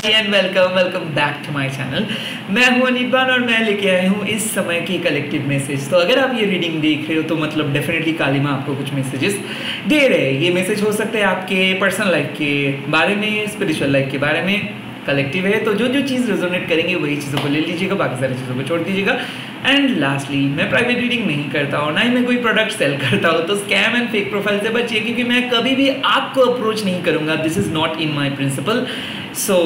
And welcome back to my channel. मैं हूं अनिर्बान और मैं लेके आया हूं इस समय की कलेक्टिव मैसेज। तो अगर आप ये रीडिंग देख रहे हो तो मतलब डेफिनेटली काली माँ आपको कुछ मैसेजेस दे रहे हैं। ये मैसेज हो सकते हैं आपके पर्सनल लाइफ के बारे में, स्पिरिचुअल लाइफ के बारे में। कलेक्टिव है तो जो जो चीज़ रेजोनेट करेंगे वही चीज़ों को ले लीजिएगा, बाकी सारी चीज़ों को छोड़ दीजिएगा। एंड लास्टली, मैं प्राइवेट रीडिंग नहीं करता और ना ही मैं कोई प्रोडक्ट सेल करता हूँ, तो स्कैम एंड फेक प्रोफाइल से बचिए क्योंकि मैं कभी भी आपको अप्रोच नहीं करूँगा। This is not in my principle. So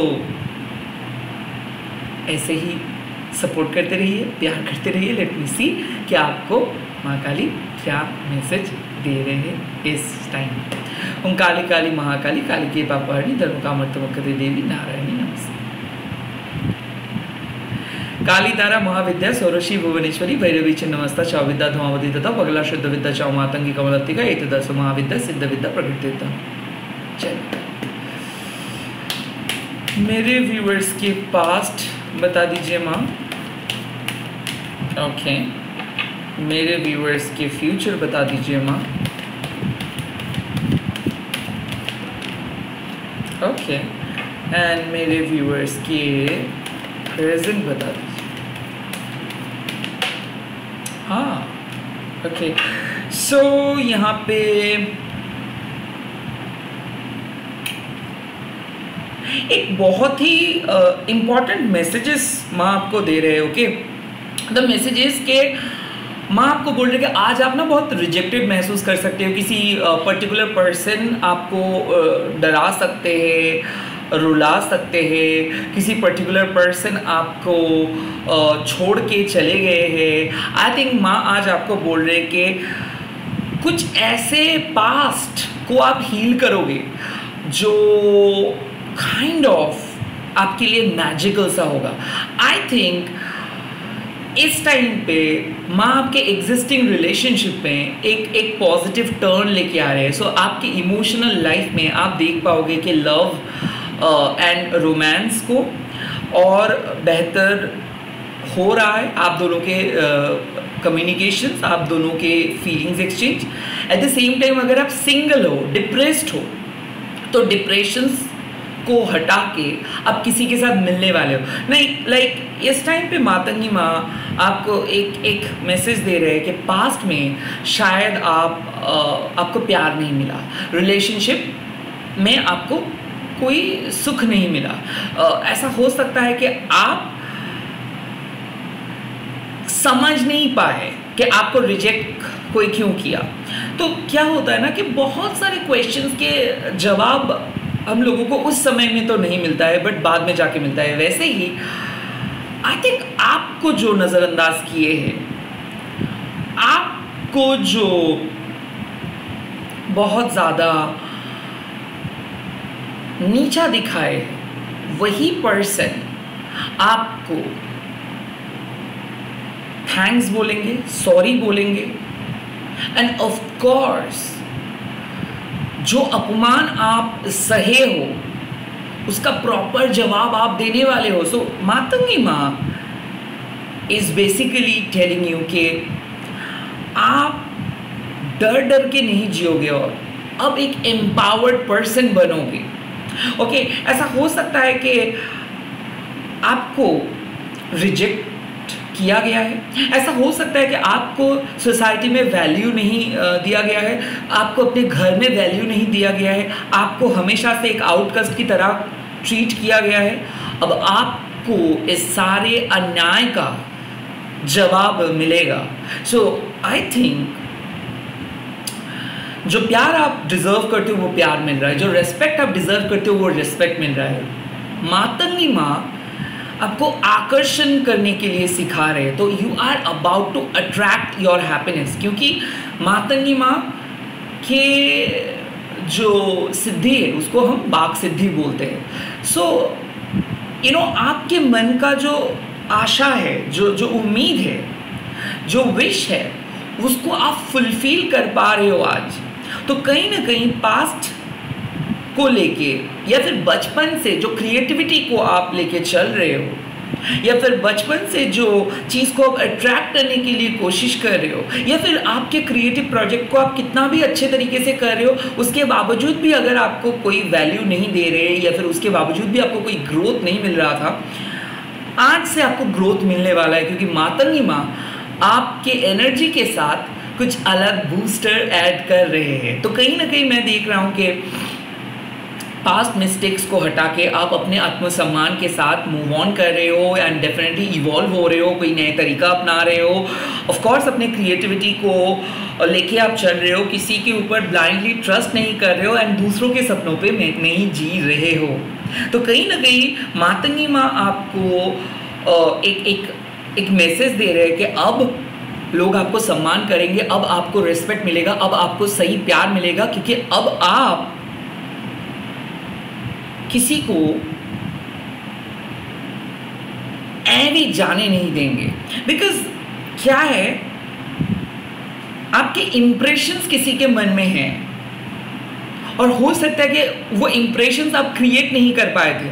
ऐसे ही सपोर्ट करते रहिए, प्यार करते रहिए। लेट मी सी कि आपको माँ काली क्या मैसेज दे रहे हैं इस टाइम। ओम काली काली महाकाली काली के पापहारी धर्म कामर्तमकते देवी नारायणी नमस्ते। काली तारा महाविद्या सौरशी भुवनेश्वरी भैरवी छिन्नमस्ता चाविद्या धुमावती तथा पगला शुद्ध विद्या चाव मातंगी कमलत्तिका एतदस महाविद्या सिद्ध विद्या प्रकृतिता। चलिए, मेरे व्यूअर्स के पास्ट बता दीजिए माँ। ओके, मेरे व्यूअर्स के फ्यूचर बता दीजिए माँ। ओके, एंड मेरे व्यूअर्स के प्रेजेंट बता दीजिए। हाँ, ओके। सो यहाँ पे एक बहुत ही इम्पॉर्टेंट मैसेजेस माँ आपको दे रहे हैं। ओके, द मैसेजेस के माँ आपको बोल रहे कि आज आप ना बहुत रिजेक्टेड महसूस कर सकते हो। किसी पर्टिकुलर पर्सन आपको डरा सकते हैं, रुला सकते हैं। किसी पर्टिकुलर पर्सन आपको छोड़ के चले गए हैं। आई थिंक माँ आज आपको बोल रहे कि कुछ ऐसे पास्ट को आप हील करोगे जो काइंड ऑफ आपके लिए मैजिकल सा होगा। आई थिंक इस टाइम पे माँ आपके एग्जिस्टिंग रिलेशनशिप में एक पॉजिटिव टर्न लेके आ रहे हैं। सो आपकी इमोशनल लाइफ में आप देख पाओगे कि लव एंड रोमांस को और बेहतर हो रहा है। आप दोनों के कम्युनिकेशंस, आप दोनों के feelings exchange. At the same time अगर आप सिंगल हो, डिप्रेस्ड हो, तो डिप्रेशंस को हटा के आप किसी के साथ मिलने वाले हो। नहीं, लाइक इस टाइम पे मातंगी माँ आपको एक मैसेज दे रहे हैं कि पास्ट में शायद आपको प्यार नहीं मिला, रिलेशनशिप में आपको कोई सुख नहीं मिला। ऐसा हो सकता है कि आप समझ नहीं पाए कि आपको रिजेक्ट कोई क्यों किया। तो क्या होता है ना कि बहुत सारे क्वेश्चंस के जवाब हम लोगों को उस समय में तो नहीं मिलता है, बट बाद में जाके मिलता है। वैसे ही आई थिंक आपको जो नज़रअंदाज किए हैं, आपको जो बहुत ज़्यादा नीचा दिखाए, वही पर्सन आपको थैंक्स बोलेंगे, सॉरी बोलेंगे। एंड ऑफ कोर्स जो अपमान आप सहे हो उसका प्रॉपर जवाब आप देने वाले हो। सो मातंगी माँ इज बेसिकली टेलिंग यू कि आप डर डर के नहीं जियोगे और अब एक एम्पावर्ड पर्सन बनोगे। ओके, ऐसा हो सकता है कि आपको रिजेक्ट किया गया है। ऐसा हो सकता है कि आपको सोसाइटी में वैल्यू नहीं दिया गया है, आपको अपने घर में वैल्यू नहीं दिया गया है, आपको हमेशा से एक आउटकास्ट की तरह ट्रीट किया गया है। अब आपको इस सारे अन्याय का जवाब मिलेगा। सो आई थिंक जो प्यार आप डिजर्व करते हो वो प्यार मिल रहा है, जो रेस्पेक्ट आप डिजर्व करते हो वो रेस्पेक्ट मिल रहा है। मातंगी माँ आपको आकर्षण करने के लिए सिखा रहे हैं। तो you are about to attract your happiness, क्योंकि मातंगी माँ के जो सिद्धि है उसको हम बाग सिद्धि बोलते हैं। सो आपके मन का जो आशा है, जो उम्मीद है, जो विश है, उसको आप फुलफिल कर पा रहे हो आज। तो कहीं ना कहीं पास्ट को लेके या फिर बचपन से जो क्रिएटिविटी को आप लेके चल रहे हो, या फिर बचपन से जो चीज़ को आप अट्रैक्ट करने के लिए कोशिश कर रहे हो, या फिर आपके क्रिएटिव प्रोजेक्ट को आप कितना भी अच्छे तरीके से कर रहे हो, उसके बावजूद भी अगर आपको कोई वैल्यू नहीं दे रहे, या फिर उसके बावजूद भी आपको कोई ग्रोथ नहीं मिल रहा था, आज से आपको ग्रोथ मिलने वाला है, क्योंकि मातंगी माँ आपके एनर्जी के साथ कुछ अलग बूस्टर ऐड कर रहे हैं। तो कहीं ना कहीं मैं देख रहा हूँ कि पास्ट मिस्टेक्स को हटा के आप अपने आत्मसम्मान के साथ मूव ऑन कर रहे हो एंड डेफिनेटली इवॉल्व हो रहे हो, कोई नए तरीका अपना रहे हो, ऑफ कोर्स अपने क्रिएटिविटी को लेके आप चल रहे हो, किसी के ऊपर ब्लाइंडली ट्रस्ट नहीं कर रहे हो एंड दूसरों के सपनों पे नहीं जी रहे हो। तो कहीं ना कहीं मातंगी माँ आपको एक मैसेज दे रहे हैं कि अब लोग आपको सम्मान करेंगे, अब आपको रिस्पेक्ट मिलेगा, अब आपको सही प्यार मिलेगा, क्योंकि अब आप किसी को ऐवी जाने नहीं देंगे। बिकॉज क्या है, आपके इंप्रेशंस किसी के मन में हैं और हो सकता है कि वो इंप्रेशंस आप क्रिएट नहीं कर पाए थे,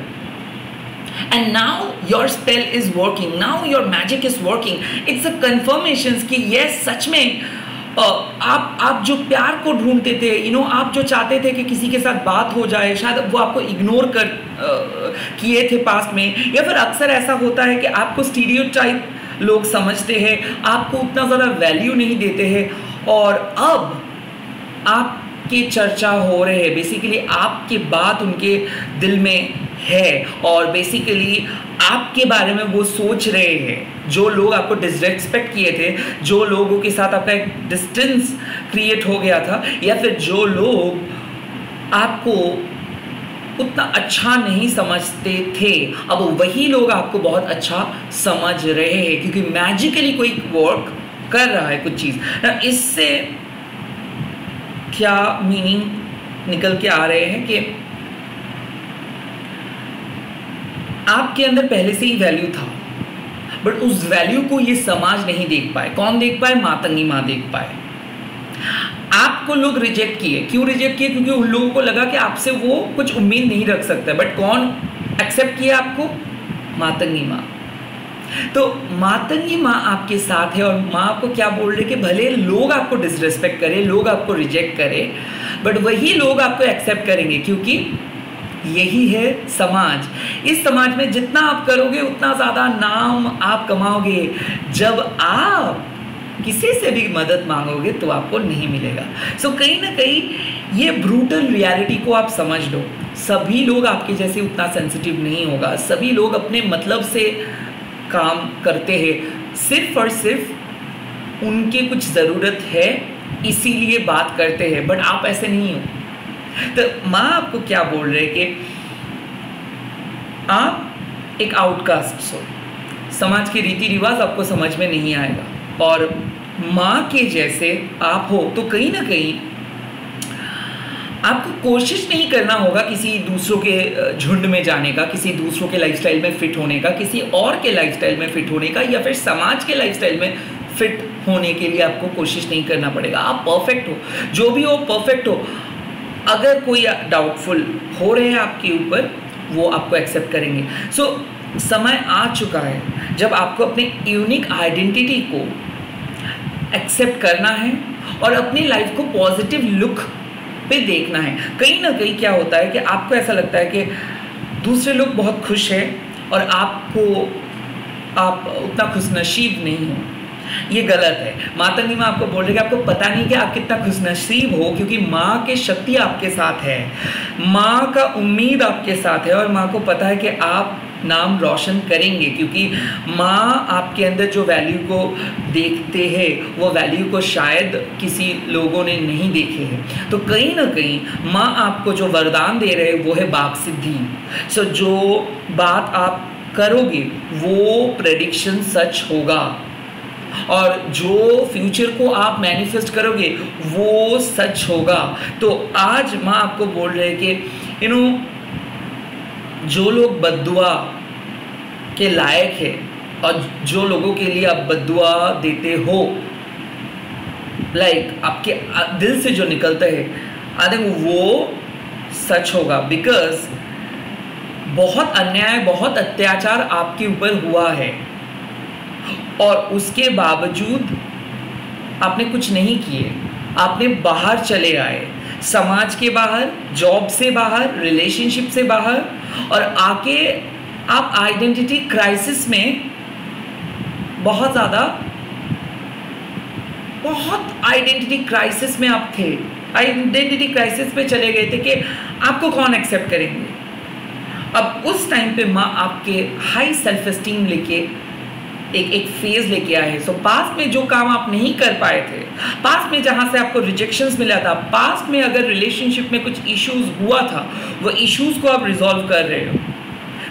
and now your spell is working, now your magic is working. It's a confirmation कि यस, सच में आप जो प्यार को ढूंढते थे, आप जो चाहते थे कि किसी के साथ बात हो जाए, शायद वो आपको इग्नोर किए थे पास्ट में, या फिर अक्सर ऐसा होता है कि आपको स्टीरियोटाइप लोग समझते हैं, आपको उतना ज़्यादा वैल्यू नहीं देते हैं, और अब आपकी चर्चा हो रहे हैं, बेसिकली आपकी बात उनके दिल में है और बेसिकली आपके बारे में वो सोच रहे हैं। जो लोग आपको डिसरेस्पेक्ट किए थे, जो लोगों के साथ आपका एक डिस्टेंस क्रिएट हो गया था, या फिर जो लोग आपको उतना अच्छा नहीं समझते थे, अब वही लोग आपको बहुत अच्छा समझ रहे हैं, क्योंकि मैजिकली कोई वर्क कर रहा है कुछ चीज़। इससे क्या मीनिंग निकल के आ रहे हैं कि आपके अंदर पहले से ही वैल्यू था, बट उस वैल्यू को ये समाज नहीं देख पाए। कौन देख पाए? मातंगी माँ देख पाए। आपको लोग रिजेक्ट किए। क्यों रिजेक्ट किए? क्योंकि उन लोगों को लगा कि आपसे वो कुछ उम्मीद नहीं रख सकता, बट कौन एक्सेप्ट किया आपको? मातंगी माँ। तो मातंगी माँ आपके साथ है, और माँ आपको क्या बोल रही है कि भले लोग आपको डिसरेस्पेक्ट करें, लोग आपको रिजेक्ट करें, बट वही लोग आपको एक्सेप्ट करेंगे, क्योंकि यही है समाज। इस समाज में जितना आप करोगे उतना ज़्यादा नाम आप कमाओगे। जब आप किसी से भी मदद मांगोगे तो आपको नहीं मिलेगा। सो कहीं ना कहीं ये ब्रूटल रियलिटी को आप समझ लो। सभी लोग आपके जैसे उतना सेंसिटिव नहीं होगा, सभी लोग अपने मतलब से काम करते हैं, सिर्फ और सिर्फ उनके कुछ ज़रूरत है इसीलिए बात करते हैं, बट आप ऐसे नहीं हो। तो माँ आपको क्या बोल रहे कि आप एक आउटकास्ट हो, समाज के रीति रिवाज आपको समझ में नहीं आएगा, और माँ के जैसे आप हो तो कहीं ना कहीं आपको कोशिश नहीं करना होगा किसी दूसरों के झुंड में जाने का, किसी दूसरों के लाइफस्टाइल में फिट होने का, किसी और के लाइफस्टाइल में फिट होने का, या फिर समाज के लाइफस्टाइल में फिट होने के लिए आपको कोशिश नहीं करना पड़ेगा। आप परफेक्ट हो, जो भी हो परफेक्ट हो। अगर कोई डाउटफुल हो रहे हैं आपके ऊपर, वो आपको एक्सेप्ट करेंगे। सो समय आ चुका है जब आपको अपने यूनिक आइडेंटिटी को एक्सेप्ट करना है और अपनी लाइफ को पॉजिटिव लुक पे देखना है। कहीं ना कहीं क्या होता है कि आपको ऐसा लगता है कि दूसरे लोग बहुत खुश हैं और आप उतना खुशनसीब नहीं हो। ये गलत है। मातंगी माँ आपको बोल रही है कि आपको पता नहीं कि आप कितना खुशनसीब हो, क्योंकि माँ की शक्ति आपके साथ है, माँ का उम्मीद आपके साथ है, और माँ को पता है कि आप नाम रोशन करेंगे, क्योंकि माँ आपके अंदर जो वैल्यू को देखते हैं वो वैल्यू को शायद किसी लोगों ने नहीं देखे हैं। तो कहीं ना कहीं माँ आपको जो वरदान दे रहे हैं वो है बाक सिद्धि। सो जो बात आप करोगे वो प्रेडिक्शन सच होगा, और जो फ्यूचर को आप मैनिफेस्ट करोगे वो सच होगा। तो आज माँ आपको बोल रहे हैं कि जो लोग बद्दुआ के लायक है और जो लोगों के लिए आप बद्दुआ देते हो, लाइक आपके दिल से जो निकलता है, आई थिंक वो सच होगा। बिकॉज बहुत अन्याय, बहुत अत्याचार आपके ऊपर हुआ है और उसके बावजूद आपने कुछ नहीं किए, आपने बाहर चले आए, समाज के बाहर, जॉब से बाहर, रिलेशनशिप से बाहर, और आके आप आइडेंटिटी क्राइसिस में बहुत आइडेंटिटी क्राइसिस में आप थे, आइडेंटिटी क्राइसिस पे चले गए थे कि आपको कौन एक्सेप्ट करेंगे। अब उस टाइम पे माँ आपके हाई सेल्फ एस्टीम लेके एक फेज लेके आए हैं। सो पास्ट में जो काम आप नहीं कर पाए थे, पास्ट में जहाँ से आपको रिजेक्शंस मिला था, पास्ट में अगर रिलेशनशिप में कुछ इश्यूज हुआ था, वो इश्यूज को आप रिजॉल्व कर रहे हो।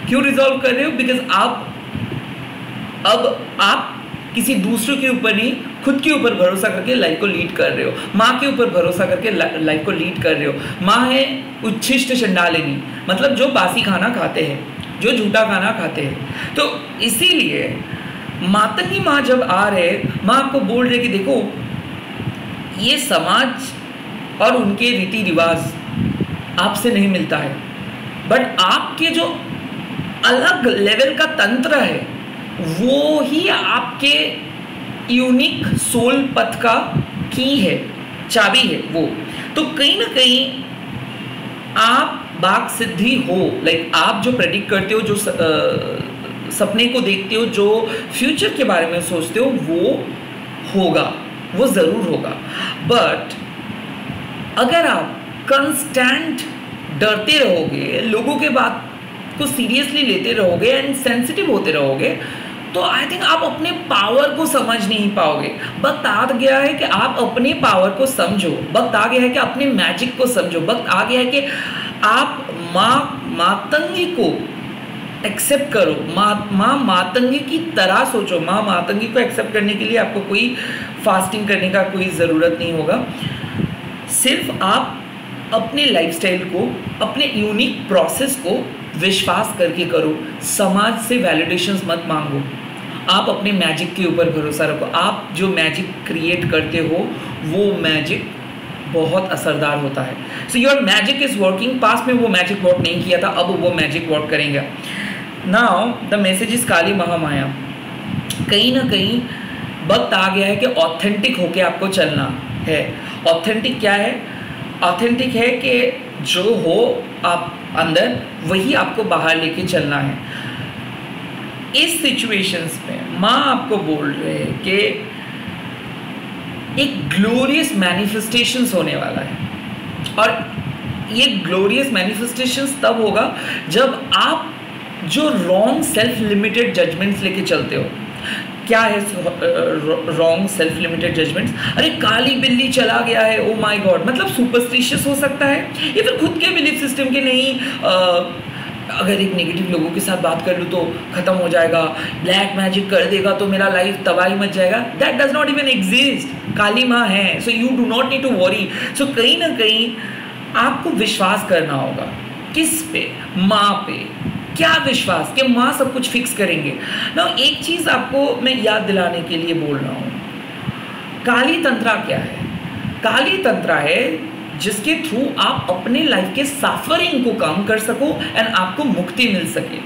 क्यों रिजॉल्व कर रहे हो? बिकॉज आप किसी दूसरे के ऊपर नहीं, खुद के ऊपर भरोसा करके लाइफ को लीड कर रहे हो। माँ के ऊपर भरोसा करके लाइफ को लीड कर रहे हो। माँ है उच्छिष्ट चंडालिनी, मतलब जो बासी खाना खाते हैं, जो झूठा खाना खाते हैं। तो इसीलिए मातंगी माँ जब आ रहे, माँ आपको बोल रहे कि देखो ये समाज और उनके रीति रिवाज आपसे नहीं मिलता है, बट आपके जो अलग लेवल का तंत्र है वो ही आपके यूनिक सोल पथ का की है, चाबी है वो। तो कहीं ना कहीं आप बाग सिद्धि हो, लाइक आप जो प्रेडिक्ट करते हो, जो सपने को देखते हो, जो फ्यूचर के बारे में सोचते हो, वो होगा, वो ज़रूर होगा। बट अगर आप कंस्टेंट डरते रहोगे, लोगों के बात को सीरियसली लेते रहोगे एंड सेंसिटिव होते रहोगे, तो आई थिंक आप अपने पावर को समझ नहीं पाओगे। वक्त आ गया है कि आप अपने पावर को समझो, वक्त आ गया है कि अपने मैजिक को समझो, वक्त आ गया है कि आप मातंगी को एक्सेप्ट करो, माँ मातंगी की तरह सोचो। माँ मातंगी को एक्सेप्ट करने के लिए आपको कोई फास्टिंग करने का कोई ज़रूरत नहीं होगा। सिर्फ आप अपने लाइफस्टाइल को, अपने यूनिक प्रोसेस को विश्वास करके करो। समाज से वैलिडेशंस मत मांगो, आप अपने मैजिक के ऊपर भरोसा रखो। आप जो मैजिक क्रिएट करते हो वो मैजिक बहुत असरदार होता है। So your magic is working. Past में वो मैजिक वर्क नहीं किया था, अब वो मैजिक वर्क करेंगे। नाउ द मैसेज इज काली महामाया। कहीं ना कहीं वक्त आ गया है कि ऑथेंटिक होके आपको चलना है। ऑथेंटिक क्या है? ऑथेंटिक है कि जो हो आप अंदर, वही आपको बाहर लेके चलना है। इस सिचुएशंस में माँ आपको बोल रहे हैं कि एक ग्लोरियस मैनिफेस्टेशंस होने वाला है, और ये ग्लोरियस मैनिफेस्टेशंस तब होगा जब आप जो रॉन्ग सेल्फ लिमिटेड जजमेंट्स लेके चलते हो। क्या है रॉन्ग सेल्फ लिमिटेड जजमेंट्स? अरे काली बिल्ली चला गया है, ओ माय गॉड, मतलब सुपरस्टिशियस हो सकता है, या फिर खुद के बिलीफ सिस्टम के नहीं। अगर एक नेगेटिव लोगों के साथ बात कर लूँ तो ख़त्म हो जाएगा, ब्लैक मैजिक कर देगा तो मेरा लाइफ तबाही मच जाएगा। That does not even exist. Kali माँ है, so you do not need to worry. So कहीं ना कहीं आपको विश्वास करना होगा। किस पे? माँ पे। क्या विश्वास? कि माँ सब कुछ फिक्स करेंगे ना। एक चीज़ आपको मैं याद दिलाने के लिए बोल रहा हूँ, काली तंत्रा क्या है? काली तंत्रा है जिसके थ्रू आप अपने लाइफ के सफरिंग को कम कर सको एंड आपको मुक्ति मिल सके।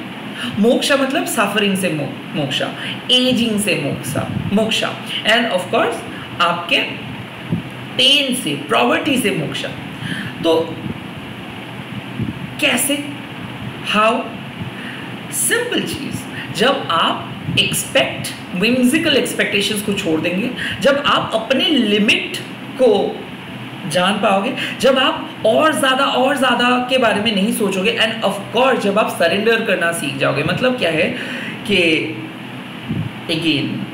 मोक्षा मतलब सफरिंग से मोक्षा, एजिंग से मोक्षा, एंड ऑफ कोर्स आपके पेन से, पॉवर्टी से मोक्षा। तो कैसे? हाउ? सिंपल चीज, जब आप whimsical एक्सपेक्टेशंस को छोड़ देंगे, जब आप अपने लिमिट को जान पाओगे, जब आप और ज़्यादा के बारे में नहीं सोचोगे, एंड ऑफ कोर्स जब आप सरेंडर करना सीख जाओगे। मतलब क्या है कि अगेन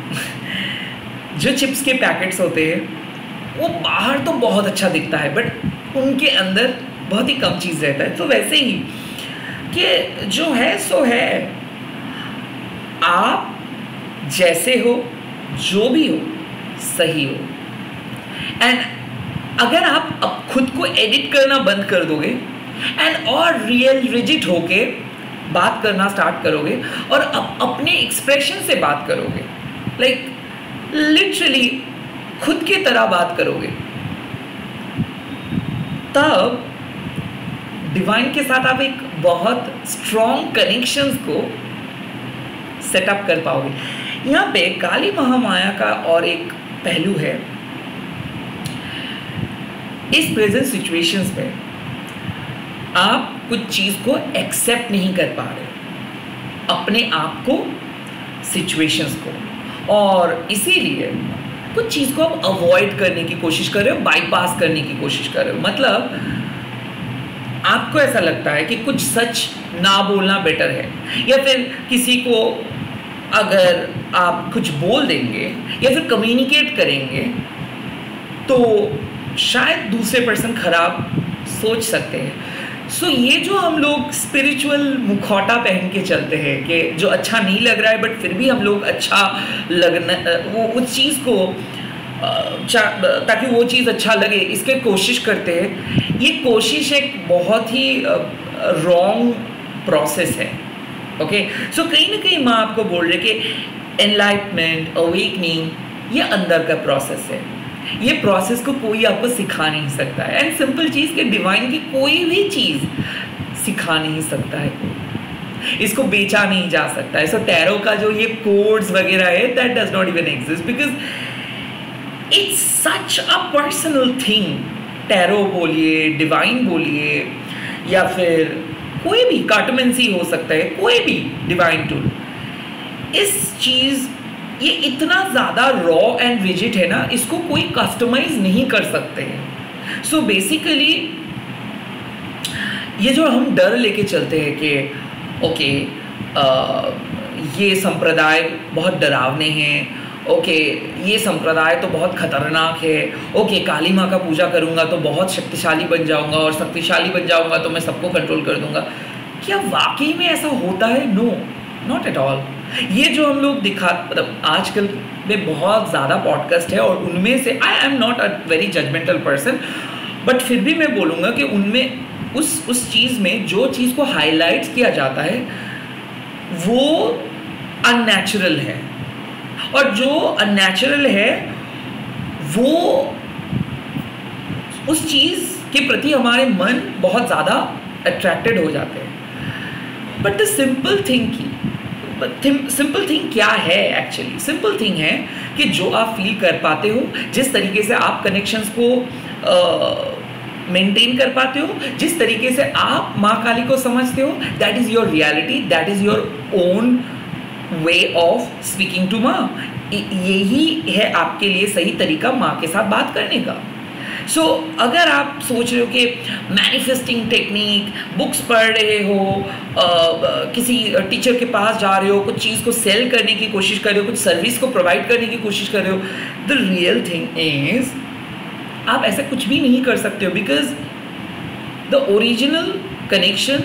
जो चिप्स के पैकेट्स होते हैं वो बाहर तो बहुत अच्छा दिखता है, बट उनके अंदर बहुत ही कम चीज़ रहता है। तो वैसे ही कि जो है सो है, आप जैसे हो, जो भी हो, सही हो। एंड अगर आप अब खुद को एडिट करना बंद कर दोगे एंड और रिजिड होके बात करना स्टार्ट करोगे और अपने एक्सप्रेशन से बात करोगे, लाइक लिटरली खुद की तरह बात करोगे, तब डिवाइन के साथ आप एक बहुत स्ट्रॉन्ग कनेक्शंस को सेटअप कर पाओगे। यहाँ पे काली महामाया का और एक पहलू है, इस प्रेजेंट सिचुएशंस में आप कुछ चीज़ को एक्सेप्ट नहीं कर पा रहे अपने आप को, सिचुएशंस को, और इसीलिए कुछ चीज़ को आप अवॉइड करने की कोशिश कर रहे हो, बाईपास करने की कोशिश कर रहे हो। मतलब आपको ऐसा लगता है कि कुछ सच ना बोलना बेटर है, या फिर किसी को अगर आप कुछ बोल देंगे या फिर कम्युनिकेट करेंगे तो शायद दूसरे पर्सन खराब सोच सकते हैं। सो ये जो हम लोग स्पिरिचुअल मुखौटा पहन के चलते हैं कि जो अच्छा नहीं लग रहा है बट फिर भी हम लोग अच्छा लगना, वो उस चीज़ को ताकि वो चीज़ अच्छा लगे इसके कोशिश करते हैं, ये कोशिश एक बहुत ही रॉन्ग प्रोसेस है। ओके, सो कहीं ना कहीं माँ आपको बोल रहे कि एनलाइटमेंट, अवेकनिंग ये अंदर का प्रोसेस है। ये प्रोसेस को कोई आपको सिखा नहीं सकता है, एंड सिंपल चीज़ के डिवाइन की कोई भी चीज़ सिखा नहीं सकता है, इसको बेचा नहीं जा सकता है। सो टैरो का जो ये कोड्स वगैरह है, that does not even exist because it's such a personal thing. Tarot बोलिए, डिवाइन बोलिए, या फिर कोई भी कार्टोमेंसी हो सकता है, कोई भी डिवाइन टूल, इस चीज़ ये इतना ज़्यादा रॉ एंड रिजिड है ना, इसको कोई कस्टमाइज नहीं कर सकते हैं। सो बेसिकली ये जो हम डर लेके चलते हैं कि ओके ये संप्रदाय बहुत डरावने हैं, ओके ये संप्रदाय तो बहुत खतरनाक है, ओके काली माँ का पूजा करूँगा तो बहुत शक्तिशाली बन जाऊँगा, और शक्तिशाली बन जाऊँगा तो मैं सबको कंट्रोल कर दूँगा। क्या वाकई में ऐसा होता है? No, not at all. ये जो हम लोग मतलब आजकल में बहुत ज़्यादा पॉडकास्ट है, और उनमें से I am not a very judgmental person, but फिर भी मैं बोलूँगा कि उनमें उस चीज़ में जो चीज़ को हाईलाइट किया जाता है वो अननेचुरल है, और जो अननेचुरल है वो उस चीज़ के प्रति हमारे मन बहुत ज़्यादा अट्रैक्टेड हो जाते हैं। बट द सिंपल थिंग क्या है? एक्चुअली सिंपल थिंग है कि जो आप फील कर पाते हो, जिस तरीके से आप कनेक्शंस को मेंटेन कर पाते हो, जिस तरीके से आप माँ काली को समझते हो, that is your reality, that is your own way of speaking to माँ। यही है आपके लिए सही तरीका माँ के साथ बात करने का। सो अगर आप सोच रहे हो कि मैनिफेस्टिंग टेक्निक, बुक्स पढ़ रहे हो, किसी टीचर के पास जा रहे हो, कुछ चीज़ को सेल करने की कोशिश कर रहे हो, कुछ सर्विस को प्रोवाइड करने की कोशिश कर रहे हो, द रियल थिंग इज आप ऐसा कुछ भी नहीं कर सकते हो, बिकॉज द ओरिजिनल कनेक्शन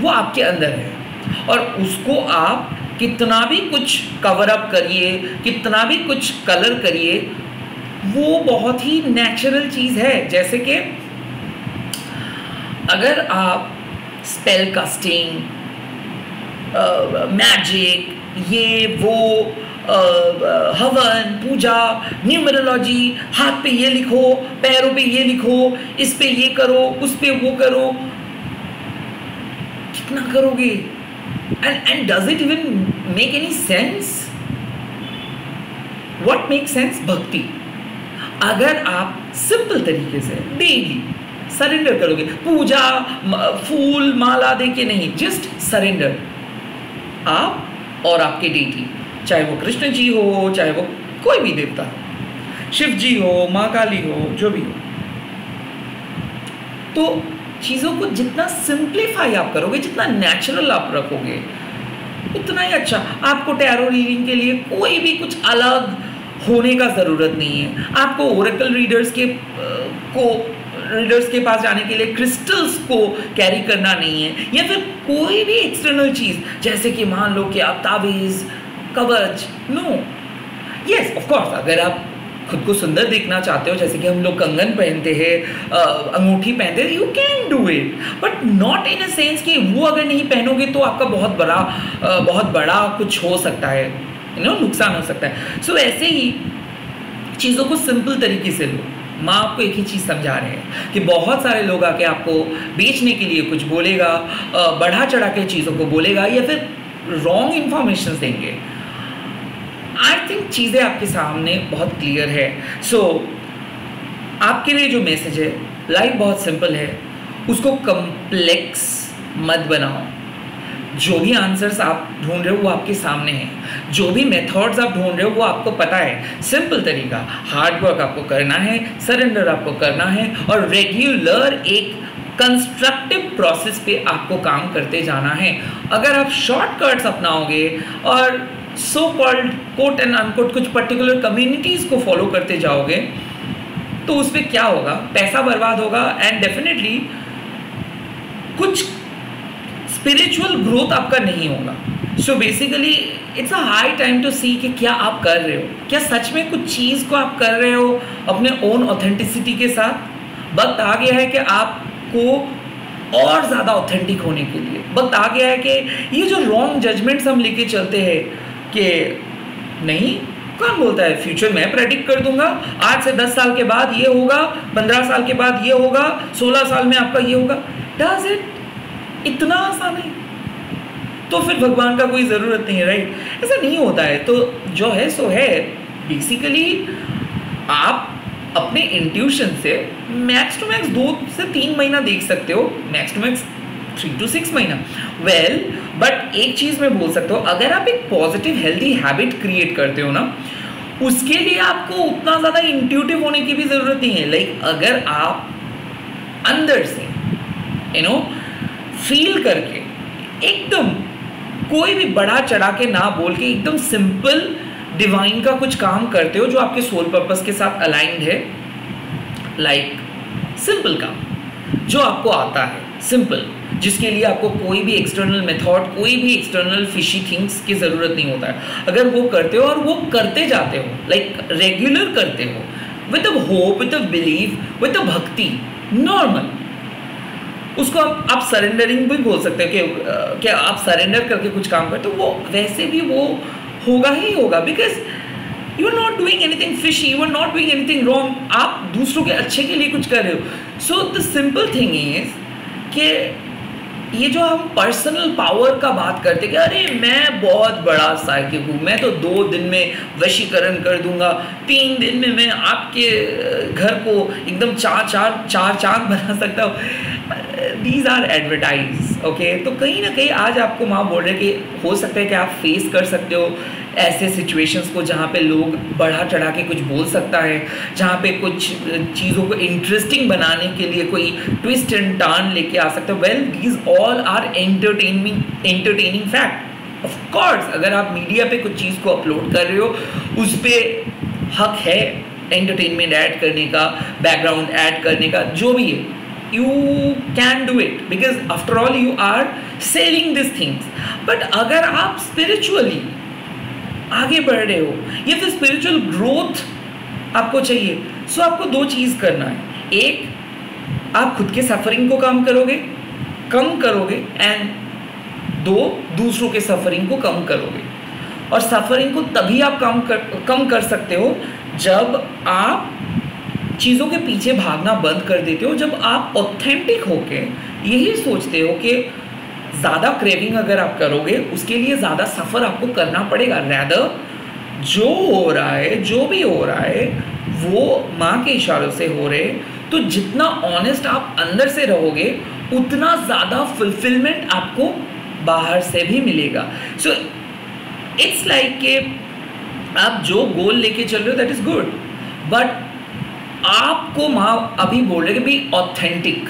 वो आपके अंदर है, और उसको आप कितना भी कुछ कवर अप करिए, कितना भी कुछ कलर करिए, वो बहुत ही नेचुरल चीज़ है। जैसे कि अगर आप स्पेल कास्टिंग, मैजिक, ये वो, हवन, पूजा, न्यूमरोलॉजी, हाथ पे ये लिखो, पैरों पे ये लिखो, इस पे ये करो, उस पे वो करो, कितना करोगे? And does it even make any sense? What make sense? भक्ति। अगर आप सिंपल तरीके से डेली सरेंडर करोगे, पूजा फूल माला देके नहीं, जस्ट सरेंडर, आप और आपके डेटी, चाहे वो कृष्ण जी हो, चाहे वो कोई भी देवता हो, शिव जी हो, माँ काली हो, जो भी हो, तो चीज़ों को जितना सिंप्लीफाई आप करोगे, जितना नेचुरल आप रखोगे, उतना ही अच्छा। आपको टैरो रीडिंग के लिए कोई भी कुछ अलग होने का ज़रूरत नहीं है। आपको ओरेकल रीडर्स के पास जाने के लिए क्रिस्टल्स को कैरी करना नहीं है, या फिर कोई भी एक्सटर्नल चीज़, जैसे कि मान लो कि आप ताबीज़, कवच, नो। यस ऑफ कोर्स, अगर आप खुद को सुंदर देखना चाहते हो, जैसे कि हम लोग कंगन पहनते हैं, अंगूठी पहनते हैं, you can do it, but not in a sense कि वो अगर नहीं पहनोगे तो आपका बहुत बड़ा कुछ हो सकता है, नुकसान हो सकता है। सो ऐसे ही चीज़ों को सिंपल तरीके से लो, माँ आपको एक ही चीज़ समझा रहे हैं कि बहुत सारे लोग आके आपको बेचने के लिए कुछ बोलेगा, बढ़ा चढ़ा के चीज़ों को बोलेगा या फिर रॉन्ग इन्फॉर्मेशन देंगे। आई थिंक चीज़ें आपके सामने बहुत क्लियर है। सो आपके लिए जो मैसेज है, लाइफ बहुत सिंपल है, उसको कम्प्लेक्स मत बनाओ। जो भी आंसर्स आप ढूंढ रहे हो वो आपके सामने हैं, जो भी मेथड्स आप ढूंढ रहे हो वो आपको पता है। सिंपल तरीका, हार्ड वर्क आपको करना है, सरेंडर आपको करना है और रेगुलर एक कंस्ट्रक्टिव प्रोसेस पे आपको काम करते जाना है। अगर आप शॉर्टकट्स अपनाओगे और so called quote and unquote कुछ पर्टिकुलर कम्युनिटीज़ को फॉलो करते जाओगे तो उस पर क्या होगा, पैसा बर्बाद होगा एंड डेफिनेटली कुछ स्पिरिचुअल ग्रोथ आपका नहीं होगा। So basically it's a high time to see कि क्या आप कर रहे हो, क्या सच में कुछ चीज़ को आप कर रहे हो अपने ओन ऑथेंटिसिटी के साथ। वक्त आ गया है कि आपको और ज़्यादा ऑथेंटिक होने के लिए, वक्त आ गया है कि ये जो रॉन्ग जजमेंट्स हम लेके चलते हैं कि नहीं, कौन बोलता है फ्यूचर मैं प्रेडिक्ट कर दूंगा, आज से 10 साल के बाद ये होगा, 15 साल के बाद ये होगा, 16 साल में आपका ये होगा। Does it? इतना आसान है? तो फिर भगवान का कोई ज़रूरत नहीं है, राइट? ऐसा नहीं होता है। तो जो है सो है। बेसिकली आप अपने इंट्यूशन से मैक्स टू मैक्स 2 से 3 महीना देख सकते हो, मैक्स टू मैक्स 3 to 6 महीना। वेल बट एक चीज़ मैं बोल सकता हूँ, अगर आप एक पॉजिटिव हेल्दी हैबिट क्रिएट करते हो ना, उसके लिए आपको उतना ज़्यादा इंट्यूटिव होने की भी ज़रूरत नहीं है। लाइक अगर आप अंदर से फील करके एकदम कोई भी बढ़ा चढ़ा के ना बोल के एकदम सिंपल डिवाइन का कुछ काम करते हो जो आपके सोल पर्पस के साथ अलाइंड है, लाइक सिंपल काम जो आपको आता है, सिंपल, जिसके लिए आपको कोई भी एक्सटर्नल मेथड, कोई भी एक्सटर्नल फिशी थिंग्स की ज़रूरत नहीं होता है। अगर वो करते हो और वो करते जाते हो, लाइक रेगुलर करते हो, with a hope, with a believe, with a भक्ति, नॉर्मल, उसको आप सरेंडरिंग भी बोल सकते हो कि क्या आप सरेंडर करके कुछ काम करते हो, वो वैसे भी वो होगा ही होगा। Because you are not doing anything fishy, you are not doing anything wrong, आप दूसरों के अच्छे के लिए कुछ कर रहे हो। So the simple thing is कि ये जो हम पर्सनल पावर का बात करते हैं कि अरे मैं बहुत बड़ा साइकिक हूँ, मैं तो 2 दिन में वशीकरण कर दूंगा, 3 दिन में मैं आपके घर को एकदम चार चांद बना सकता हूँ। These are advertise, okay. तो कहीं ना कहीं आज आपको माँ बोल रहे कि हो सकता है कि आप फेस कर सकते हो ऐसे सिचुएशंस को जहाँ पे लोग बढ़ा चढ़ा के कुछ बोल सकता है, जहाँ पे कुछ चीज़ों को इंटरेस्टिंग बनाने के लिए कोई ट्विस्ट एंड टर्न लेके आ सकते हो। Well these all are entertaining fact. Of course अगर आप मीडिया पे कुछ चीज़ को अपलोड कर रहे हो उस पर हक है एंटरटेनमेंट ऐड करने का, बैकग्राउंड ऐड करने का, जो भी है, you can do it because after all you are selling these things। but अगर आप spiritually आगे बढ़ रहे हो या फिर spiritual growth आपको चाहिए, सो आपको 2 चीज़ करना है। एक, आप खुद के सफरिंग को कम करोगे एंड 2, दूसरों के सफरिंग को कम करोगे। और सफरिंग को तभी आप कम कर सकते हो जब आप चीज़ों के पीछे भागना बंद कर देते हो, जब आप ऑथेंटिक होके यही सोचते हो कि ज़्यादा क्रेविंग अगर आप करोगे उसके लिए ज़्यादा सफ़र आपको करना पड़ेगा। रैदर जो हो रहा है, जो भी हो रहा है वो माँ के इशारों से हो रहे, तो जितना ऑनेस्ट आप अंदर से रहोगे उतना ज़्यादा फुलफिलमेंट आपको बाहर से भी मिलेगा। सो इट्स लाइक कि आप जो गोल लेके चल रहे हो दैट इज़ गुड, बट आपको माँ अभी बोल रहे कि भाई ऑथेंटिक,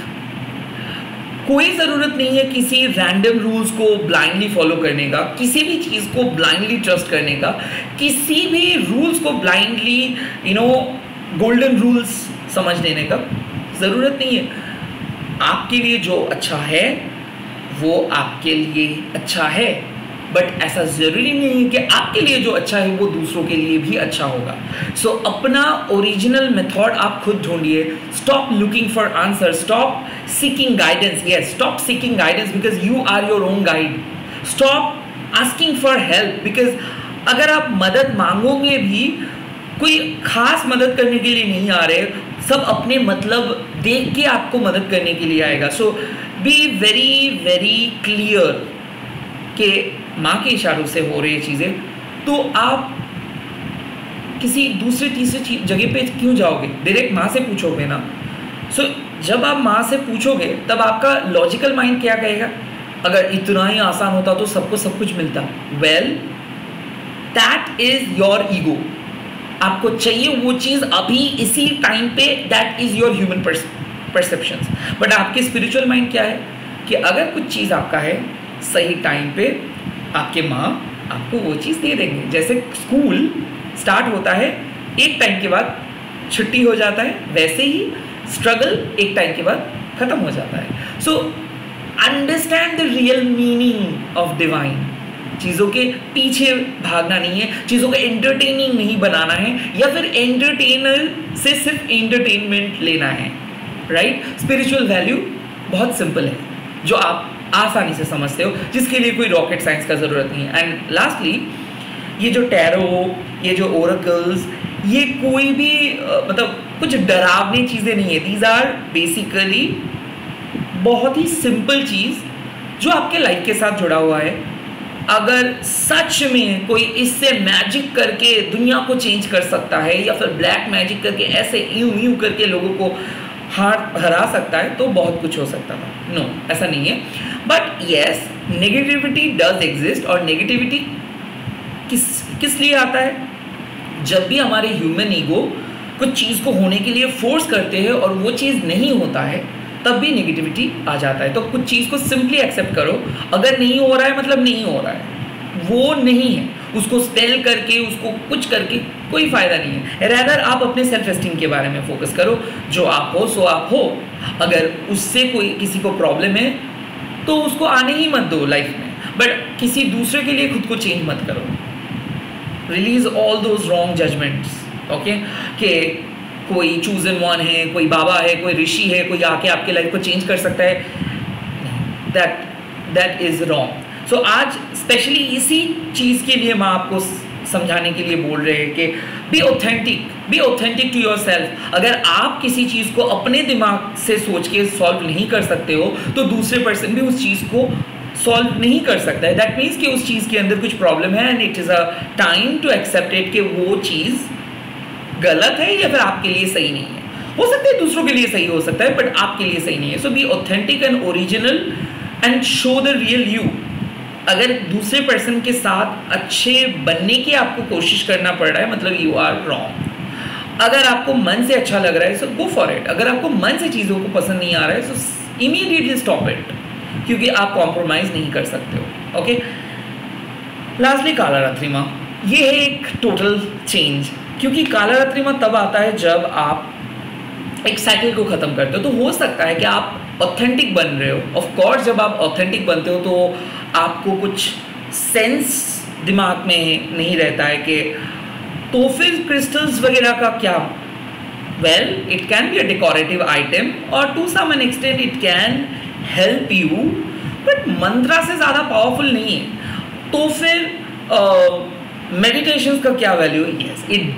कोई ज़रूरत नहीं है किसी रैंडम रूल्स को ब्लाइंडली फॉलो करने का, किसी भी चीज़ को ब्लाइंडली ट्रस्ट करने का, किसी भी रूल्स को ब्लाइंडली गोल्डन रूल्स समझ लेने का ज़रूरत नहीं है। आपके लिए जो अच्छा है वो आपके लिए अच्छा है, बट ऐसा ज़रूरी नहीं है कि आपके लिए जो अच्छा है वो दूसरों के लिए भी अच्छा होगा। सो अपना ओरिजिनल मेथड आप खुद ढूंढिए। Stop looking for answer, stop seeking guidance. Yes, stop seeking guidance because you are your own guide. Stop asking for help because अगर आप मदद मांगोगे भी कोई खास मदद करने के लिए नहीं आ रहे, सब अपने मतलब देख के आपको मदद करने के लिए आएगा। सो बी वेरी वेरी क्लियर कि माँ के इशारों से हो रही चीज़ें, तो आप किसी दूसरे तीसरे जगह पे क्यों जाओगे, डायरेक्ट माँ से पूछोगे ना। सो जब आप माँ से पूछोगे तब आपका लॉजिकल माइंड क्या कहेगा, अगर इतना ही आसान होता तो सबको सब कुछ मिलता। Well that is your ego, आपको चाहिए वो चीज़ अभी इसी टाइम पे, that is your human perceptions. But आपके स्पिरिचुअल माइंड क्या है कि अगर कुछ चीज़ आपका है सही टाइम पे, आपके माँ आपको वो चीज़ दे देंगे। जैसे स्कूल स्टार्ट होता है, एक टाइम के बाद छुट्टी हो जाता है, वैसे ही स्ट्रगल एक टाइम के बाद खत्म हो जाता है। So understand the real meaning of divine. चीज़ों के पीछे भागना नहीं है, चीज़ों का एंटरटेनिंग नहीं बनाना है, या फिर एंटरटेनर से सिर्फ एंटरटेनमेंट लेना है, राइट। स्पिरिचुअल वैल्यू बहुत सिंपल है, जो आप आसानी से समझते हो, जिसके लिए कोई रॉकेट साइंस का ज़रूरत नहीं है। एंड लास्टली, ये जो टैरो, ये जो ओरेकल्स, ये कोई भी मतलब कुछ डरावनी चीज़ें नहीं है। दीज आर बेसिकली बहुत ही सिंपल चीज़ जो आपके लाइफ के साथ जुड़ा हुआ है। अगर सच में कोई इससे मैजिक करके दुनिया को चेंज कर सकता है, या फिर ब्लैक मैजिक करके ऐसे यूं करके लोगों को हरा सकता है, तो बहुत कुछ हो सकता था। नो, ऐसा नहीं है। But yes, negativity does exist. और नेगेटिविटी किस लिए आता है, जब भी हमारे ह्यूमन ईगो कुछ चीज़ को होने के लिए फोर्स करते हैं और वो चीज़ नहीं होता है, तब भी नेगेटिविटी आ जाता है। तो कुछ चीज़ को सिंपली एक्सेप्ट करो, अगर नहीं हो रहा है मतलब नहीं हो रहा है, वो नहीं है, उसको स्पेल करके, उसको कुछ करके कोई फ़ायदा नहीं है। रैदर आप अपने सेल्फ एस्टीम के बारे में फोकस करो, जो आप हो सो आप हो। अगर उससे कोई किसी को प्रॉब्लम है तो उसको आने ही मत दो लाइफ में, बट किसी दूसरे के लिए खुद को चेंज मत करो। Release all those wrong judgements, okay, कि कोई चूज इन वन है, कोई बाबा है, कोई ऋषि है, कोई आके आपके लाइफ को चेंज कर सकता है, दैट इज रॉन्ग। सो आज स्पेशली इसी चीज़ के लिए मैं आपको समझाने के लिए बोल रहे हैं कि be authentic to yourself. अगर आप किसी चीज़ को अपने दिमाग से सोच के सॉल्व नहीं कर सकते हो, तो दूसरे पर्सन भी उस चीज़ को सॉल्व नहीं कर सकता है। दैट मीन्स कि उस चीज़ के अंदर कुछ प्रॉब्लम है, and it is a time to accept it कि वो चीज़ गलत है या फिर आपके लिए सही नहीं है। हो सकता है दूसरों के लिए सही हो सकता है, बट आपके लिए सही नहीं है। So be authentic and original and show the real you. अगर दूसरे पर्सन के साथ अच्छे बनने की आपको कोशिश करना पड़ रहा है, मतलब यू आर रॉन्ग। अगर आपको मन से अच्छा लग रहा है, सो गो फॉर इट। अगर आपको मन से चीज़ों को पसंद नहीं आ रहा है, सो इमीडिएटली स्टॉप इट, क्योंकि आप कॉम्प्रोमाइज़ नहीं कर सकते हो। ओके, लास्टली कालारात्रि माँ, ये है एक टोटल चेंज, क्योंकि कालारात्रि माँ तब आता है जब आप एक साइकिल को ख़त्म करते हो। तो हो सकता है कि आप ऑथेंटिक बन रहे हो। ऑफ कोर्स जब आप ऑथेंटिक बनते हो तो आपको कुछ सेंस दिमाग में नहीं रहता है कि तो फिर क्रिस्टल्स वगैरह का क्या। Well, it can be a decorative item और to some an extent it can help you, but मंत्रा से ज़्यादा पावरफुल नहीं है। तो फिर मेडिटेशन का क्या वैल्यू है? Yes, it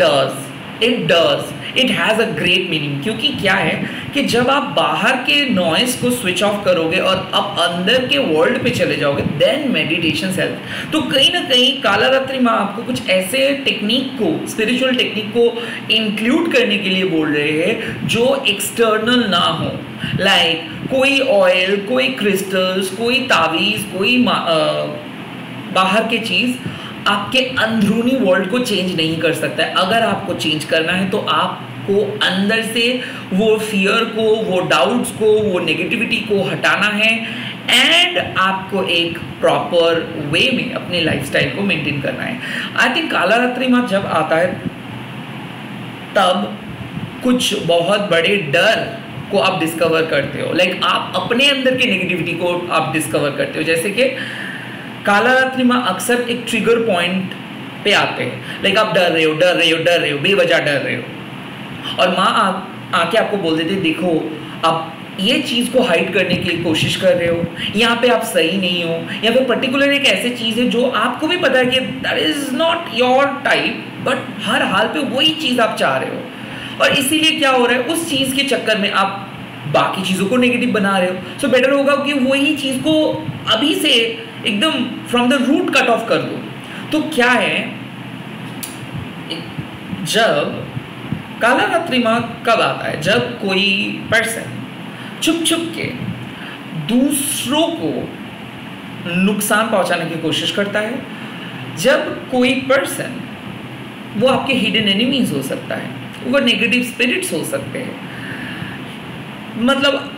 does, it has a great meaning. क्योंकि क्या है कि जब आप बाहर के नॉइस को स्विच ऑफ करोगे और अब अंदर के वर्ल्ड पे चले जाओगे, देन मेडिटेशन हेल्प। तो कहीं ना कहीं कालारात्रि माँ आपको कुछ ऐसे टेक्निक को, स्पिरिचुअल टेक्निक को इंक्लूड करने के लिए बोल रहे हैं जो एक्सटर्नल ना हो। लाइक कोई ऑयल, कोई क्रिस्टल्स, कोई तावीज़, कोई बाहर के चीज़ आपके अंदरूनी वर्ल्ड को चेंज नहीं कर सकता है। अगर आपको चेंज करना है तो आपको अंदर से वो फियर को, वो डाउट्स को, वो नेगेटिविटी को हटाना है, एंड आपको एक प्रॉपर वे में अपने लाइफस्टाइल को मेंटेन करना है। आई थिंक कालारात्रि माह जब आता है तब कुछ बहुत बड़े डर को आप डिस्कवर करते हो। लाइक आप अपने अंदर के नेगेटिविटी को आप डिस्कवर करते हो। जैसे कि कालारात्रि माँ अक्सर एक ट्रिगर पॉइंट पे आते हैं। लाइक आप डर रहे हो, बेवजह डर रहे हो, और माँ आके आपको बोल देते देखो आप ये चीज़ को हाइड करने की कोशिश कर रहे हो, यहाँ पे आप सही नहीं हो, या फिर पर्टिकुलर एक ऐसी चीज़ है जो आपको भी पता है कि that is not your type, but हर हाल पे वही चीज़ आप चाह रहे हो। और इसीलिए क्या हो रहा है, उस चीज़ के चक्कर में आप बाकी चीज़ों को नेगेटिव बना रहे हो। सो बेटर होगा कि वही चीज़ को अभी से एकदम from the root cut off कर दो। तो क्या है, जब काला रात्रि माह कब आता है, जब कोई पर्सन छुप छुप के दूसरों को नुकसान पहुंचाने की कोशिश करता है, जब कोई पर्सन, वो आपके हिडन एनिमीज हो सकता है, वो नेगेटिव स्पिरिट्स हो सकते हैं, मतलब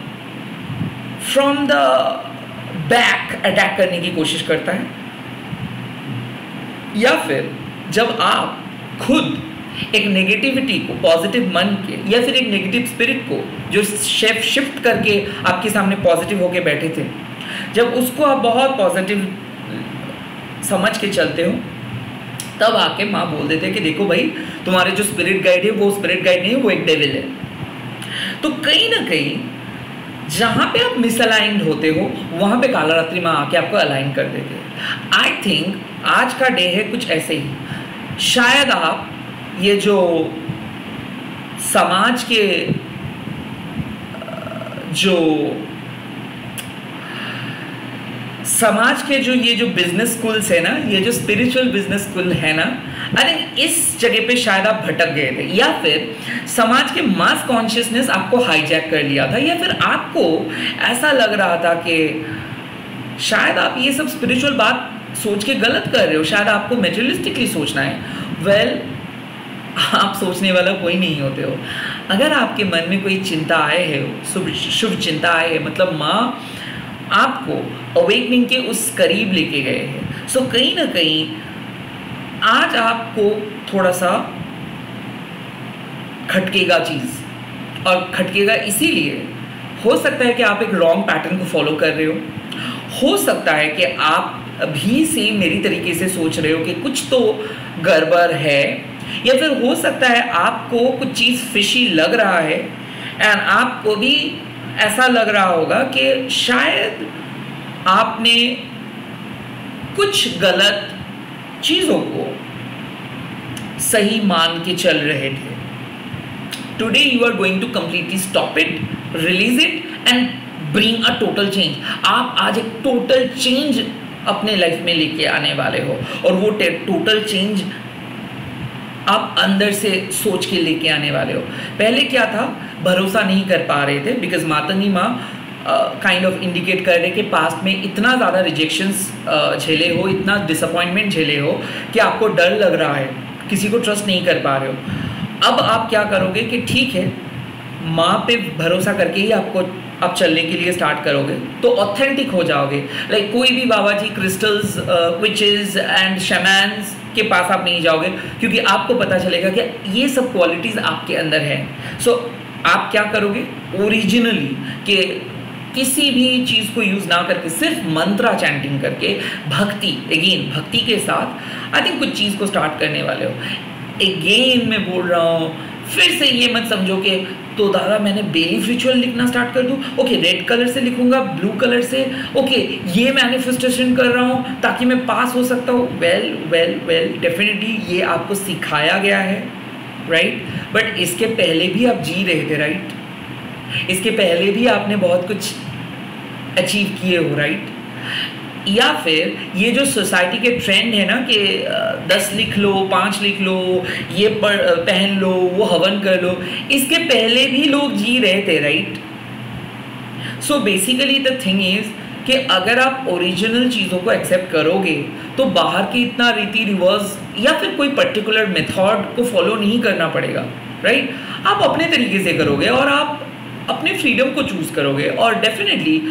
फ्रॉम द बैक अटैक करने की कोशिश करता है, या फिर जब आप खुद एक नेगेटिविटी को पॉजिटिव मन के, या फिर एक नेगेटिव स्पिरिट को जो शिफ्ट करके आपके सामने पॉजिटिव होके बैठे थे, जब उसको आप बहुत पॉजिटिव समझ के चलते हो, तब आके माँ बोल देते हैं कि देखो भाई, तुम्हारे जो स्पिरिट गाइड है वो स्पिरिट गाइड नहीं है, वो एक डेविल है। तो कहीं ना कहीं जहाँ पे आप मिसअलाइंड होते हो, वहाँ पे काला रात्रि माँ आके आपको अलाइन कर देते हैं। आई थिंक आज का डे है कुछ ऐसे ही। शायद आप ये जो समाज के ये जो बिजनेस स्कूल्स है ना, ये जो स्पिरिचुअल बिजनेस स्कूल है ना, अरे इस जगह पे शायद आप भटक गए थे, या फिर समाज के मास कॉन्शियसनेस आपको हाईजैक कर लिया था, या फिर आपको ऐसा लग रहा था कि शायद आप ये सब स्पिरिचुअल बात सोच के गलत कर रहे हो, शायद आपको मेटेरियलिस्टिकली सोचना है। वेल, आप सोचने वाला कोई नहीं होते हो। अगर आपके मन में कोई चिंता आए है, शुभ चिंता आए है, मतलब माँ आपको अवेकनिंग के उस करीब लेके गए हैं। सो कहीं ना कहीं आज आपको थोड़ा सा खटकेगा चीज़, और खटकेगा इसीलिए, हो सकता है कि आप एक रॉन्ग पैटर्न को फॉलो कर रहे हो सकता है कि आप अभी से मेरी तरीके से सोच रहे हो कि कुछ तो गड़बड़ है, या फिर हो सकता है आपको कुछ चीज़ फिशी लग रहा है, एंड आपको भी ऐसा लग रहा होगा कि शायद आपने कुछ गलत चीज़ों को सही मान के चल रहे थे। Today you are going to completely stop it, release it and bring a total change. आप आज एक टोटल चेंज अपने लाइफ में लेके आने वाले हो, और वो टोटल चेंज आप अंदर से सोच के लेके आने वाले हो। पहले क्या था, भरोसा नहीं कर पा रहे थे, बिकॉज मातंगी माँ काइंड ऑफ इंडिकेट कर रहे कि पास्ट में इतना ज़्यादा रिजेक्शंस झेले हो, इतना डिसअपॉइंटमेंट झेले हो कि आपको डर लग रहा है, किसी को ट्रस्ट नहीं कर पा रहे हो। अब आप क्या करोगे कि ठीक है, माँ पे भरोसा करके ही आप चलने के लिए स्टार्ट करोगे, तो ऑथेंटिक हो जाओगे। लाइक कोई भी बाबा जी, क्रिस्टल्स, विचेस एंड शैमान्स के पास आप नहीं जाओगे, क्योंकि आपको पता चलेगा कि ये सब क्वालिटीज़ आपके अंदर है। सो आप क्या करोगे, ओरिजिनली कि किसी भी चीज़ को यूज़ ना करके सिर्फ मंत्रा चैंटिंग करके, भक्ति के साथ आई थिंक कुछ चीज़ को स्टार्ट करने वाले हो। अगेन मैं बोल रहा हूँ, फिर से ये मत समझो कि तो दादा मैंने बेलीफ रिचुअल लिखना स्टार्ट कर दूँ, ओके रेड कलर से लिखूंगा, ब्लू कलर से, ओके ये मैनिफेस्टेशन कर रहा हूँ ताकि मैं पास हो सकता हूँ। वेल डेफिनेटली ये आपको सिखाया गया है, राइट, बट इसके पहले भी आप जी रहे थे, राइट, इसके पहले भी आपने बहुत कुछ अचीव किए हो, राइट। या फिर ये जो सोसाइटी के ट्रेंड है ना कि 10 लिख लो, 5 लिख लो, ये पहन लो, वो हवन कर लो, इसके पहले भी लोग जी रहे थे, right. So basically the thing is कि अगर आप ओरिजिनल चीज़ों को एक्सेप्ट करोगे तो बाहर की इतना रीति रिवाज या फिर कोई पर्टिकुलर मेथड को फॉलो नहीं करना पड़ेगा, राइट। आप अपने तरीके से करोगे और आप अपने फ्रीडम को चूज़ करोगे, और डेफिनेटली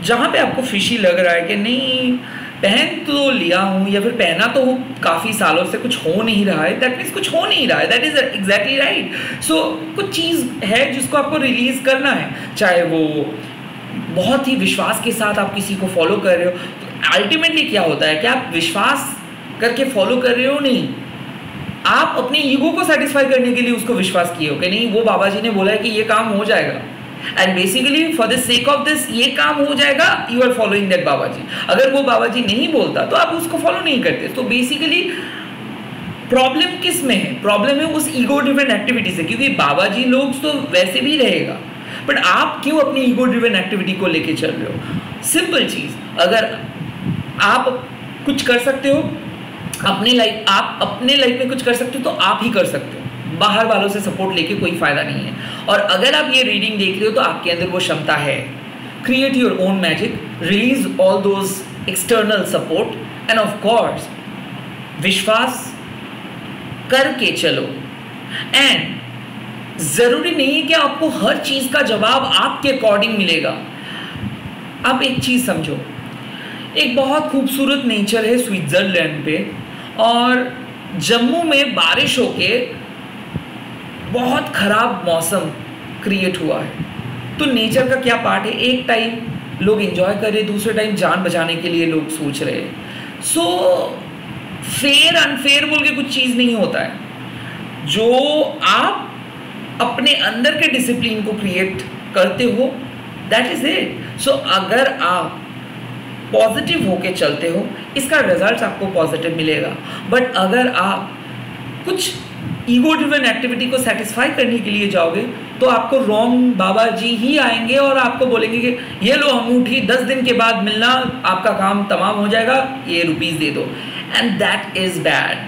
जहाँ पे आपको फिशी लग रहा है कि नहीं पहन तो लिया हूँ या फिर पहना तो हूँ काफ़ी सालों से, कुछ हो नहीं रहा है, दैट मीन्स कुछ हो नहीं रहा है, दैट इज़ एग्जैक्टली राइट। सो कुछ चीज़ है जिसको आपको रिलीज़ करना है, चाहे वो बहुत ही विश्वास के साथ आप किसी को फॉलो कर रहे हो, तो अल्टीमेटली क्या होता है कि आप विश्वास करके फॉलो कर रहे हो, नहीं, आप अपने ईगो को सेटिस्फाई करने के लिए उसको विश्वास किए हो कि नहीं वो बाबा जी ने बोला है कि ये काम हो जाएगा, and basically for the sake of this ये काम हो जाएगा, यू आर फॉलोइंग दैट बाबा जी। अगर वो बाबा जी नहीं बोलता तो आप उसको फॉलो नहीं करते। तो बेसिकली प्रॉब्लम किस में है? प्रॉब्लम है उस ईगो ड्रिवन एक्टिविटी से, क्योंकि बाबा जी लोग तो वैसे भी रहेगा, बट आप क्यों अपनी ईगो ड्रिवन एक्टिविटी को लेके चल रहे हो? सिंपल चीज, अगर आप कुछ कर सकते हो आप अपने लाइफ में कुछ कर सकते हो तो आप ही कर सकते हो, बाहर वालों से सपोर्ट लेके कोई फायदा नहीं है। और अगर आप ये रीडिंग देख रहे हो तो आपके अंदर वो क्षमता है। Create your own magic, release all those external support end of course विश्वास करके चलो। एंड जरूरी नहीं है कि आपको हर चीज का जवाब आपके अकॉर्डिंग मिलेगा। आप एक चीज समझो, एक बहुत खूबसूरत नेचर है स्विट्जरलैंड पे, और जम्मू में बारिश होके बहुत खराब मौसम क्रिएट हुआ है। तो नेचर का क्या पार्ट है, एक टाइम लोग एंजॉय कर रहे, दूसरे टाइम जान बचाने के लिए लोग सोच रहे हैं। सो फेयर अनफेयर बोल के कुछ चीज़ नहीं होता है। जो आप अपने अंदर के डिसिप्लिन को क्रिएट करते हो, दैट इज इट। सो अगर आप पॉजिटिव होके चलते हो, इसका रिजल्ट आपको पॉजिटिव मिलेगा। बट अगर आप कुछ ईगो ड्रिवन एक्टिविटी को सेटिस्फाई करने के लिए जाओगे तो आपको रॉन्ग बाबा जी ही आएंगे और आपको बोलेंगे कि ये लो अंगूठी, 10 दिन के बाद मिलना, आपका काम तमाम हो जाएगा, ये रुपीज़ दे दो। एंड दैट इज बैड,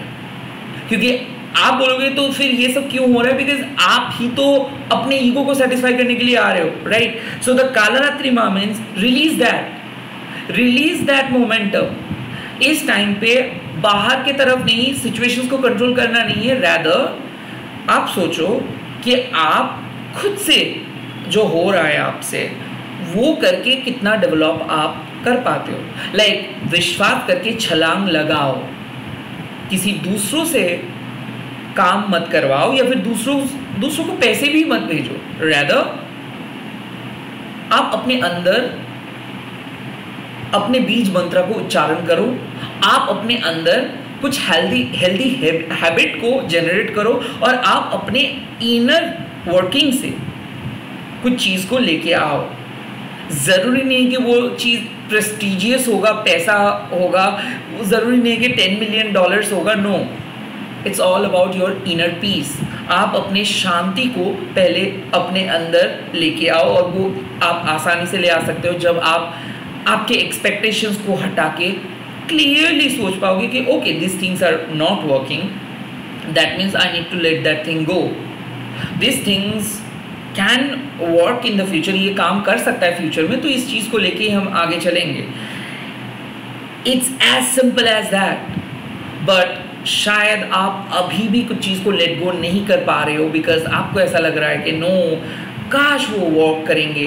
क्योंकि आप बोलोगे तो फिर ये सब क्यों हो रहा है, बिकॉज आप ही तो अपने ईगो को सेटिस्फाई करने के लिए आ रहे हो, राइट। सो द कालरात्रि मां मीन्स रिलीज दैट मोमेंटम। इस टाइम पे बाहर के तरफ नहीं, सिचुएशंस को कंट्रोल करना नहीं है, रैदर आप सोचो कि आप खुद से जो हो रहा है आपसे वो करके कितना डेवलप आप कर पाते हो। लाइक विश्वास करके छलांग लगाओ, किसी दूसरों से काम मत करवाओ या फिर दूसरों को पैसे भी मत भेजो, रैदर आप अपने अंदर अपने बीज मंत्र को उच्चारण करो, आप अपने अंदर कुछ हेल्दी हैबिट को जनरेट करो और आप अपने इनर वर्किंग से कुछ चीज़ को लेके आओ। ज़रूरी नहीं कि वो चीज़ प्रेस्टिजियस होगा, पैसा होगा, ज़रूरी नहीं कि $10 million होगा, no, it's all about your inner peace. आप अपने शांति को पहले अपने अंदर लेके आओ, और वो आप आसानी से ले आ सकते हो जब आप आपके एक्सपेक्टेशंस को हटा के क्लियरली सोच पाओगे कि okay this things are not working, that means I need to let that thing go, this things can work in the future, ये काम कर सकता है फ्यूचर में, तो इस चीज़ को लेके हम आगे चलेंगे। It's as simple as that. But शायद आप अभी भी कुछ चीज़ को लेट गो नहीं कर पा रहे हो, बिकॉज आपको ऐसा लग रहा है कि नो, काश वो वर्क करेंगे,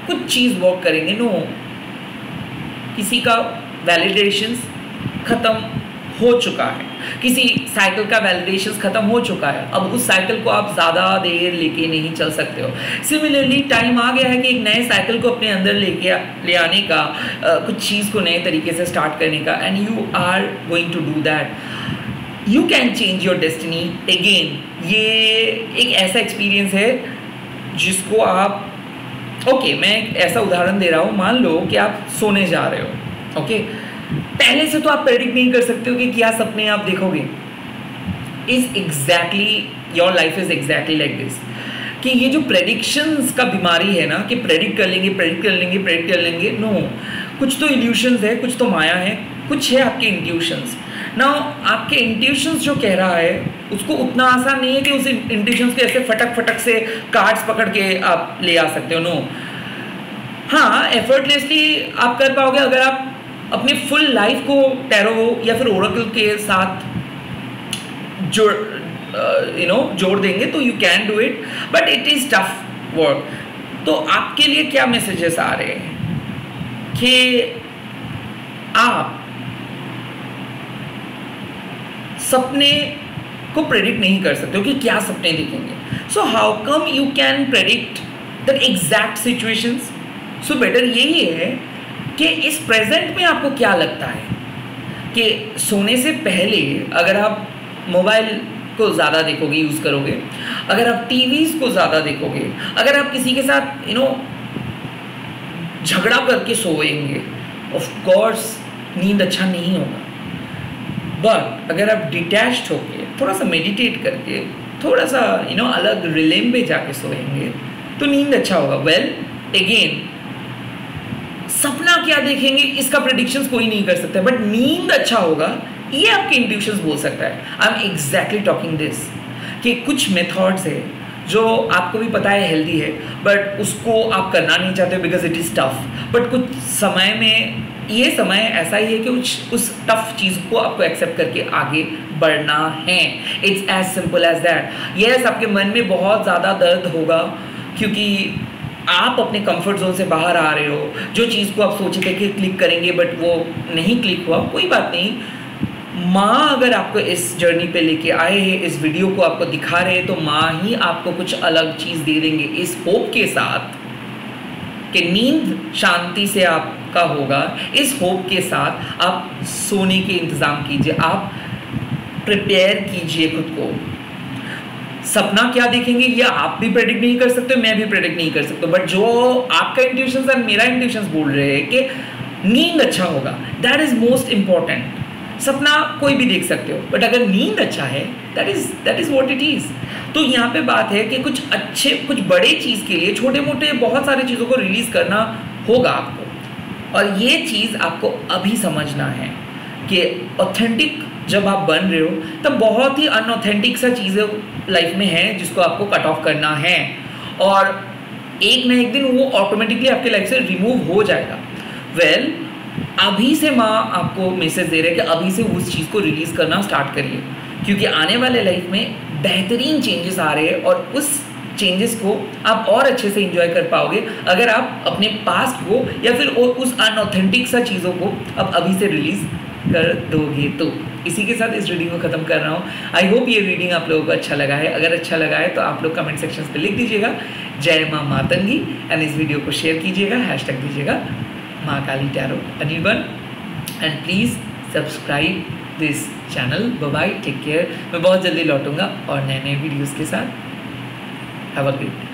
कुछ चीज़ वर्क करेंगे। नो, किसी का वैलिडेशंस ख़त्म हो चुका है, किसी साइकिल का वैलिडेशंस ख़त्म हो चुका है, अब उस साइकिल को आप ज़्यादा देर लेके नहीं चल सकते हो। सिमिलरली टाइम आ गया है कि एक नए साइकिल को अपने अंदर ले आने का, कुछ चीज़ को नए तरीके से स्टार्ट करने का, and you are going to do that. You can change your destiny again. ये एक ऐसा एक्सपीरियंस है जिसको आप मैं एक ऐसा उदाहरण दे रहा हूँ, मान लो कि आप सोने जा रहे हो, पहले से तो आप प्रेडिक्ट नहीं कर सकते हो कि क्या सपने आप देखोगे। Is exactly your life is exactly like this, कि ये जो प्रेडिक्शंस का बीमारी है ना, कि प्रेडिक्ट कर लेंगे, नो, कुछ तो इल्यूशंस है, कुछ तो माया है, कुछ है आपके इंट्यूशंस। नाउ आपके इंट्यूशंस जो कह रहा है उसको उतना आसान नहीं है कि उस इंट्यूशंस के ऐसे फटक से कार्ड्स पकड़ के आप ले आ सकते हो, नो। हाँ, एफर्टलेसली आप कर पाओगे अगर आप अपनी फुल लाइफ को टैरो या फिर ओरेकल के साथ जोड़ देंगे तो you can do it, but it is tough work. तो आपके लिए क्या मैसेजेस आ रहे हैं कि आप सपने को प्रेडिक्ट नहीं कर सकते हो कि क्या सपने दिखेंगे। So how come you can predict the exact situations? So better यही है कि इस प्रेजेंट में आपको क्या लगता है कि सोने से पहले अगर आप मोबाइल को ज़्यादा देखोगे, यूज़ करोगे, अगर आप टीवीज़ को ज़्यादा देखोगे, अगर आप किसी के साथ झगड़ा करके सोएंगे, ऑफ कोर्स नींद अच्छा नहीं होगा। बट अगर आप डिटैच्ड होके थोड़ा सा मेडिटेट करके, थोड़ा सा अलग रिलेम पे जाके सोएंगे तो नींद अच्छा होगा। वेल अगेन, सपना क्या देखेंगे इसका प्रेडिक्शंस कोई नहीं कर सकता, बट नींद अच्छा होगा ये आपके इंट्यूशंस बोल सकता है। I am exactly talking this कि कुछ मेथड्स है जो आपको भी पता है हेल्दी है, बट उसको आप करना नहीं चाहते because it is tough, but कुछ समय में ये समय ऐसा ही है कि उस टफ चीज़ को आपको एक्सेप्ट करके आगे बढ़ना है। It's as simple as that. Yes, आपके मन में बहुत ज़्यादा दर्द होगा क्योंकि आप अपने कंफर्ट जोन से बाहर आ रहे हो, जो चीज़ को आप सोचे थे कि क्लिक करेंगे बट वो नहीं क्लिक हुआ, कोई बात नहीं। माँ अगर आपको इस जर्नी पे लेके आए हैं, इस वीडियो को आपको दिखा रहे हैं, तो माँ ही आपको कुछ अलग चीज़ दे देंगे इस होप के साथ कि नींद शांति से आपका होगा। इस होप के साथ आप सोने के इंतज़ाम कीजिए, आप प्रिपेयर कीजिए खुद को। सपना क्या देखेंगे ये आप भी प्रेडिक्ट नहीं कर सकते, मैं भी प्रेडिक्ट नहीं कर सकता, बट जो आपका इंट्यूशंस और मेरा इंट्यूशंस बोल रहे हैं कि नींद अच्छा होगा, दैट इज मोस्ट इंपॉर्टेंट। सपना कोई भी देख सकते हो, बट अगर नींद अच्छा है that is what it is. तो यहाँ पे बात है कि कुछ बड़े चीज़ के लिए छोटे मोटे बहुत सारी चीज़ों को रिलीज करना होगा आपको, और ये चीज़ आपको अभी समझना है कि ऑथेंटिक जब आप बन रहे हो तब बहुत ही अनऑथेंटिक सा चीज़ें लाइफ में है जिसको आपको कट ऑफ करना है, और एक ना एक दिन वो ऑटोमेटिकली आपके लाइफ से रिमूव हो जाएगा। वेल, अभी से माँ आपको मैसेज दे रहे हैं कि अभी से उस चीज़ को रिलीज़ करना स्टार्ट करिए, क्योंकि आने वाले लाइफ में बेहतरीन चेंजेस आ रहे हैं और उस चेंजेस को आप और अच्छे से एंजॉय कर पाओगे अगर आप अपने पास्ट को या फिर उस अनऑथेंटिक सा चीज़ों को अब अभी से रिलीज़ कर दोगे। तो इसी के साथ इस रीडिंग को ख़त्म कर रहा हूँ। आई होप ये रीडिंग आप लोगों को अच्छा लगा है। अगर अच्छा लगा है तो आप लोग कमेंट सेक्शन पे लिख दीजिएगा जय माँ मातंगी, एंड इस वीडियो को शेयर कीजिएगा, हैशटैग दीजिएगा माँ Kali tarot Anirban, and please subscribe this channel. Bye bye, take care. मैं बहुत जल्दी लौटूंगा और नए वीडियोज़ के साथ। Have a great day.